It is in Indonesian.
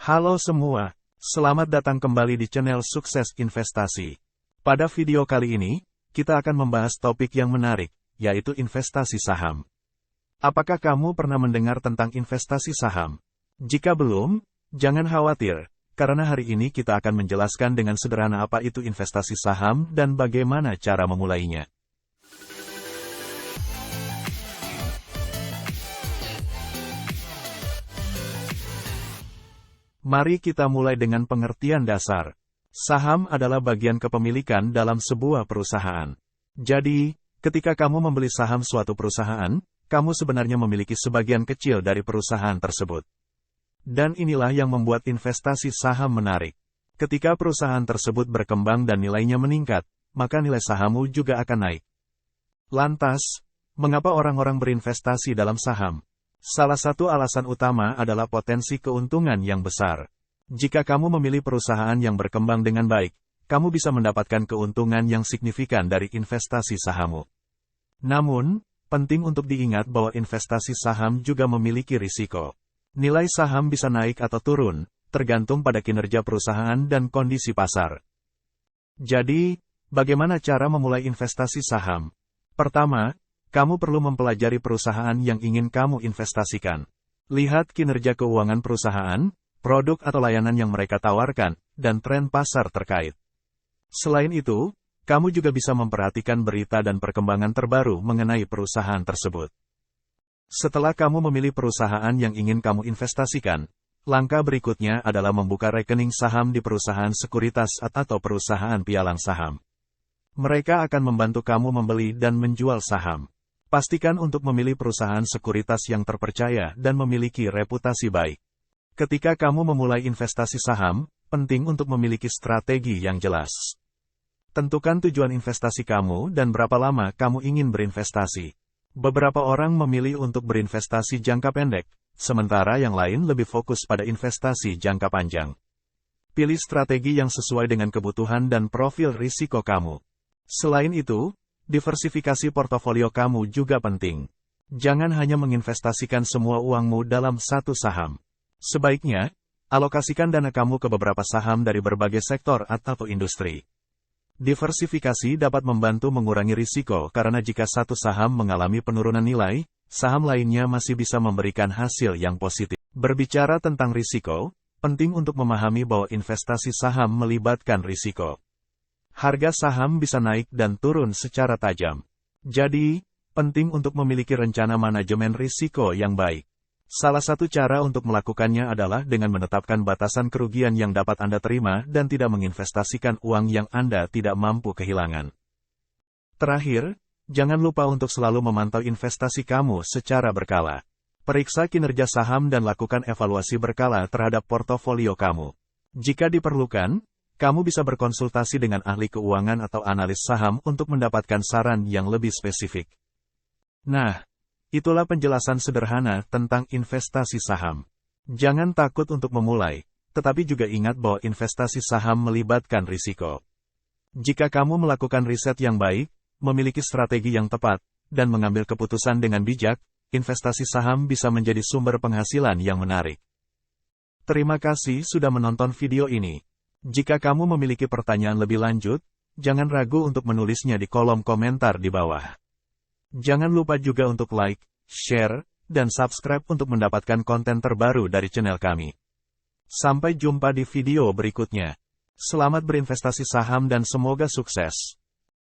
Halo semua, selamat datang kembali di channel Sukses Investasi. Pada video kali ini, kita akan membahas topik yang menarik, yaitu investasi saham. Apakah kamu pernah mendengar tentang investasi saham? Jika belum, jangan khawatir, karena hari ini kita akan menjelaskan dengan sederhana apa itu investasi saham dan bagaimana cara memulainya. Mari kita mulai dengan pengertian dasar. Saham adalah bagian kepemilikan dalam sebuah perusahaan. Jadi, ketika kamu membeli saham suatu perusahaan, kamu sebenarnya memiliki sebagian kecil dari perusahaan tersebut. Dan inilah yang membuat investasi saham menarik. Ketika perusahaan tersebut berkembang dan nilainya meningkat, maka nilai sahammu juga akan naik. Lantas, mengapa orang-orang berinvestasi dalam saham? Salah satu alasan utama adalah potensi keuntungan yang besar. Jika kamu memilih perusahaan yang berkembang dengan baik, kamu bisa mendapatkan keuntungan yang signifikan dari investasi sahammu. Namun, penting untuk diingat bahwa investasi saham juga memiliki risiko. Nilai saham bisa naik atau turun, tergantung pada kinerja perusahaan dan kondisi pasar. Jadi, bagaimana cara memulai investasi saham? Pertama, kamu perlu mempelajari perusahaan yang ingin kamu investasikan. Lihat kinerja keuangan perusahaan, produk atau layanan yang mereka tawarkan, dan tren pasar terkait. Selain itu, kamu juga bisa memperhatikan berita dan perkembangan terbaru mengenai perusahaan tersebut. Setelah kamu memilih perusahaan yang ingin kamu investasikan, langkah berikutnya adalah membuka rekening saham di perusahaan sekuritas atau perusahaan pialang saham. Mereka akan membantu kamu membeli dan menjual saham. Pastikan untuk memilih perusahaan sekuritas yang terpercaya dan memiliki reputasi baik. Ketika kamu memulai investasi saham, penting untuk memiliki strategi yang jelas. Tentukan tujuan investasi kamu dan berapa lama kamu ingin berinvestasi. Beberapa orang memilih untuk berinvestasi jangka pendek, sementara yang lain lebih fokus pada investasi jangka panjang. Pilih strategi yang sesuai dengan kebutuhan dan profil risiko kamu. Selain itu, diversifikasi portofolio kamu juga penting. Jangan hanya menginvestasikan semua uangmu dalam satu saham. Sebaiknya, alokasikan dana kamu ke beberapa saham dari berbagai sektor atau industri. Diversifikasi dapat membantu mengurangi risiko karena jika satu saham mengalami penurunan nilai, saham lainnya masih bisa memberikan hasil yang positif. Berbicara tentang risiko, penting untuk memahami bahwa investasi saham melibatkan risiko. Harga saham bisa naik dan turun secara tajam. Jadi, penting untuk memiliki rencana manajemen risiko yang baik. Salah satu cara untuk melakukannya adalah dengan menetapkan batasan kerugian yang dapat Anda terima dan tidak menginvestasikan uang yang Anda tidak mampu kehilangan. Terakhir, jangan lupa untuk selalu memantau investasi kamu secara berkala. Periksa kinerja saham dan lakukan evaluasi berkala terhadap portofolio kamu. Jika diperlukan, kamu bisa berkonsultasi dengan ahli keuangan atau analis saham untuk mendapatkan saran yang lebih spesifik. Nah, itulah penjelasan sederhana tentang investasi saham. Jangan takut untuk memulai, tetapi juga ingat bahwa investasi saham melibatkan risiko. Jika kamu melakukan riset yang baik, memiliki strategi yang tepat, dan mengambil keputusan dengan bijak, investasi saham bisa menjadi sumber penghasilan yang menarik. Terima kasih sudah menonton video ini. Jika kamu memiliki pertanyaan lebih lanjut, jangan ragu untuk menulisnya di kolom komentar di bawah. Jangan lupa juga untuk like, share, dan subscribe untuk mendapatkan konten terbaru dari channel kami. Sampai jumpa di video berikutnya. Selamat berinvestasi saham dan semoga sukses.